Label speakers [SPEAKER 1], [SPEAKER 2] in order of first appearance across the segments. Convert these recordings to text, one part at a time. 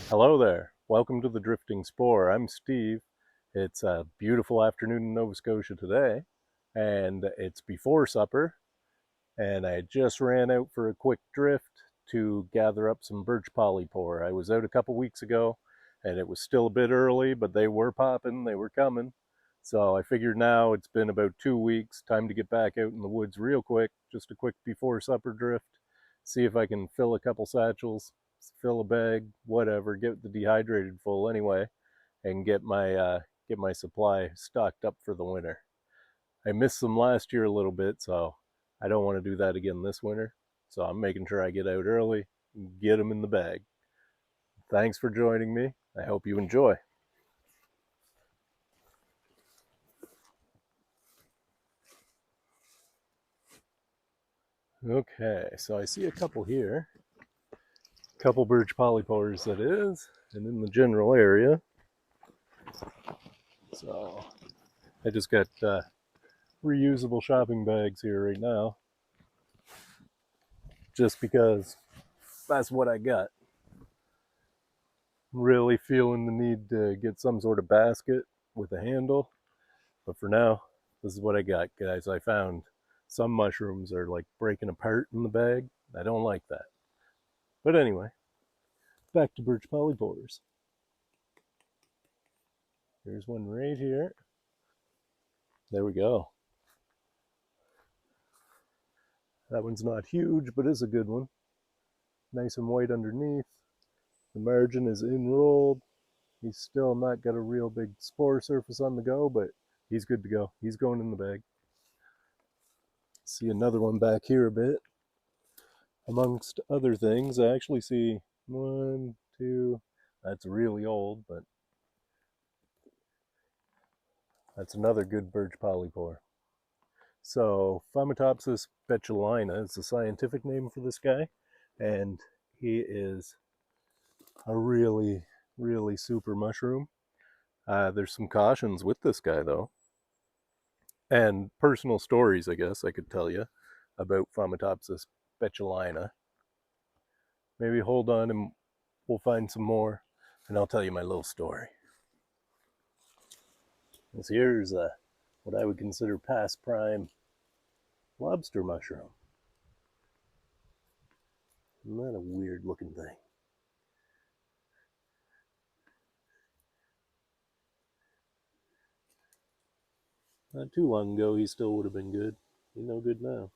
[SPEAKER 1] Hello there. Welcome to the Drifting Spore. I'm Steve. It's a beautiful afternoon in Nova Scotia today, and it's before supper, and I just ran out for a quick drift to gather up some Birch Polypore. I was out a couple weeks ago, and it was still a bit early, but they were popping, they were coming. So I figured now it's been about 2 weeks, time to get back out in the woods real quick, just a quick before supper drift, see if I can fill a couple satchels, fill a bag, whatever, get the dehydrated full anyway, and get my supply stocked up for the winter. I missed them last year a little bit, so I don't want to do that again this winter. So I'm making sure I get out early and get them in the bag. Thanks for joining me. I hope you enjoy. Okay, so I see a couple here. Couple Birch Polypores, that is, and in the general area. So I just got reusable shopping bags here right now, just because that's what I got. Really feeling the need to get some sort of basket with a handle, but for now, this is what I got, guys. I found some mushrooms are like breaking apart in the bag. I don't like that. But anyway, back to Birch Polypores. Here's one right here. There we go. That one's not huge, but is a good one. Nice and white underneath. The margin is enrolled. He's still not got a real big spore surface on the go, but he's good to go. He's going in the bag. See another one back here a bit. Amongst other things, I actually see one, two. That's really old, but that's another good Birch Polypore. So Phamatopsis betulina is the scientific name for this guy, and he is a really super mushroom. There's some cautions with this guy though, and personal stories I guess I could tell you about Phamatopsis betulina. Maybe hold on and we'll find some more, and I'll tell you my little story. This here's what I would consider past prime lobster mushroom. Isn't that a weird looking thing? Not too long ago, he still would have been good. He's no good now.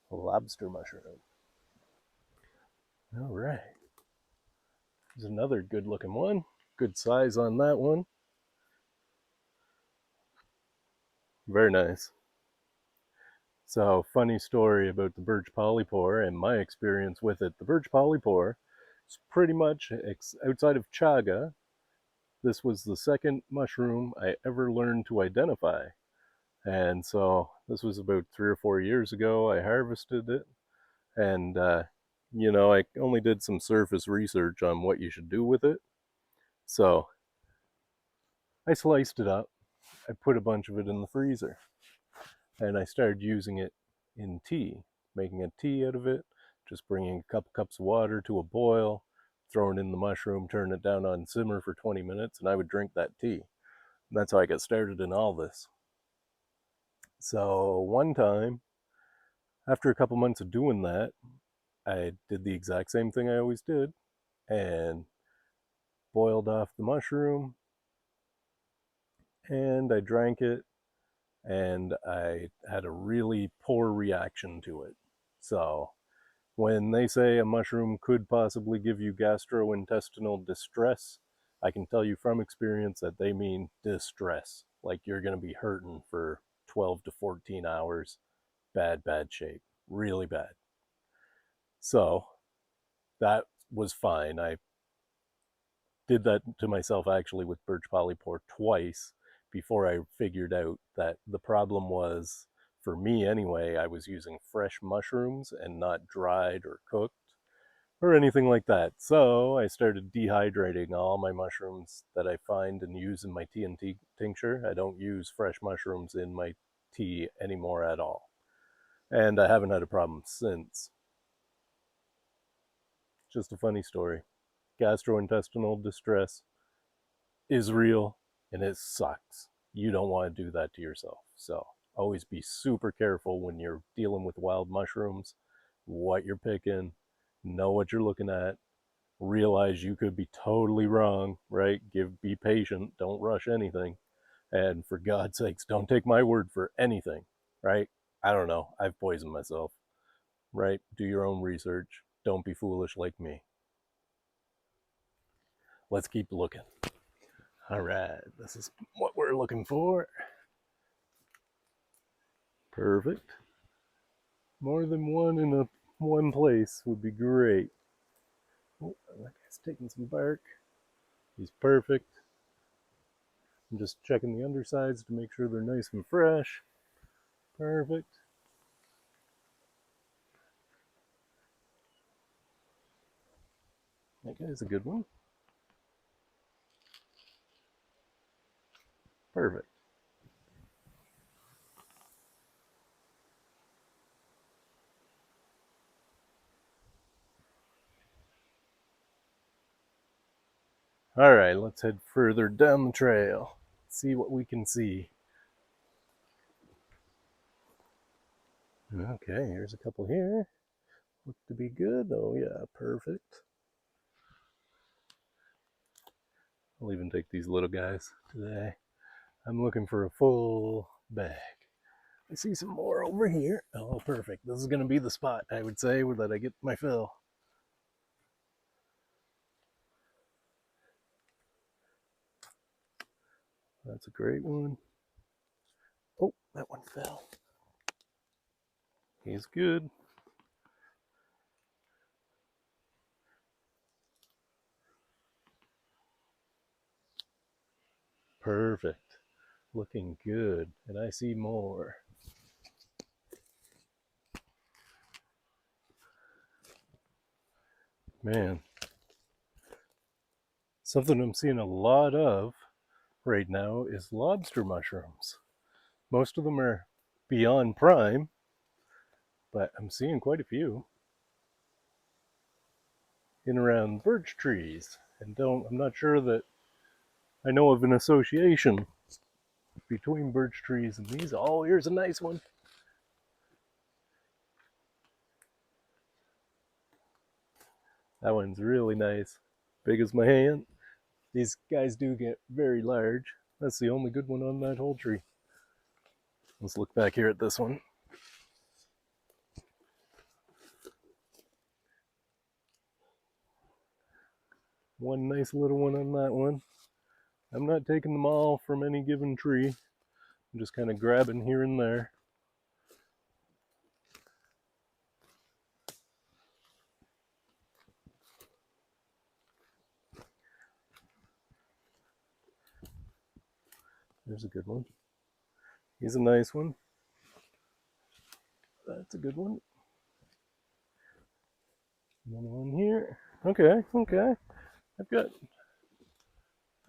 [SPEAKER 1] A lobster mushroom. All right. There's another good looking one. Good size on that one. Very nice. So, funny story about the Birch Polypore and my experience with it. The Birch Polypore is pretty much outside of chaga. This was the second mushroom I ever learned to identify. And so this was about 3 or 4 years ago. I harvested it, and I only did some surface research on what you should do with it. So I sliced it up. I put a bunch of it in the freezer, and I started using it in tea, making a tea out of it. Just bringing a couple cups of water to a boil, throwing in the mushroom, turning it down on simmer for 20 minutes, and I would drink that tea. And that's how I got started in all this. So one time, after a couple months of doing that, I did the exact same thing I always did and boiled off the mushroom, and I drank it, and I had a really poor reaction to it. So when they say a mushroom could possibly give you gastrointestinal distress, I can tell you from experience that they mean distress. Like you're going to be hurting for 12 to 14 hours. Bad shape. Really bad. So that was fine. I did that to myself actually with Birch Polypore twice before I figured out that the problem was, for me anyway, I was using fresh mushrooms and not dried or cooked or anything like that. So I started dehydrating all my mushrooms that I find and use in my tea and tincture. I don't use fresh mushrooms in my tea anymore at all. And I haven't had a problem since. Just a funny story. gastrointestinal distress is real and it sucks. You don't want to do that to yourself. So always be super careful when you're dealing with wild mushrooms, what you're picking, know what you're looking at, realize you could be totally wrong, right? Be patient, don't rush anything. And for God's sakes, don't take my word for anything, right? I don't know. I've poisoned myself, right? Do your own research. Don't be foolish like me. Let's keep looking. All right, this is what we're looking for. Perfect. More than one in one place would be great. Oh, that guy's taking some bark. He's perfect. I'm just checking the undersides to make sure they're nice and fresh. Perfect. That guy's a good one. Perfect. All right, let's head further down the trail. See what we can see. Okay, here's a couple here. Look to be good. Oh yeah, perfect. I'll even take these little guys today. I'm looking for a full bag. I see some more over here. Oh, perfect. This is going to be the spot, I would say, that I get my fill. That's a great one. Oh, that one fell. He's good. Perfect. Looking good. And I see more. Man. Something I'm seeing a lot of right now is lobster mushrooms. Most of them are beyond prime, but I'm seeing quite a few in around birch trees. And I'm not sure that I know of an association between birch trees and these. Oh, here's a nice one. That one's really nice. Big as my hand. These guys do get very large. That's the only good one on that whole tree. Let's look back here at this one. One nice little one on that one. I'm not taking them all from any given tree. I'm just kind of grabbing here and there. There's a good one. He's a nice one. That's a good one. Another one here. Okay, okay. I've got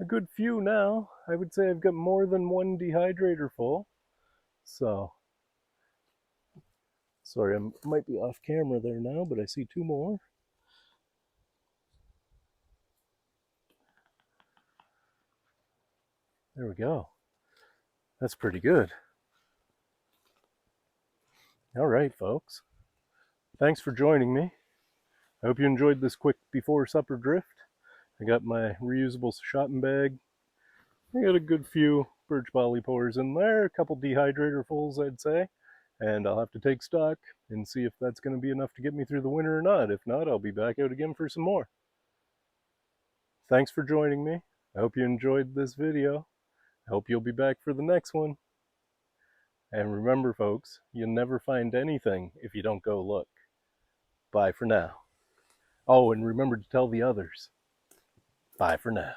[SPEAKER 1] a good few now. I would say I've got more than one dehydrator full. So, sorry, I might be off camera there now, but I see two more. There we go. That's pretty good. All right, folks. Thanks for joining me. I hope you enjoyed this quick before supper drift. I got my reusable shopping bag. I got a good few Birch Polypores in there, a couple dehydrator fulls, I'd say. And I'll have to take stock and see if that's going to be enough to get me through the winter or not. If not, I'll be back out again for some more. Thanks for joining me. I hope you enjoyed this video. I hope you'll be back for the next one. And remember, folks, you'll never find anything if you don't go look. Bye for now. Oh, and remember to tell the others. Bye for now.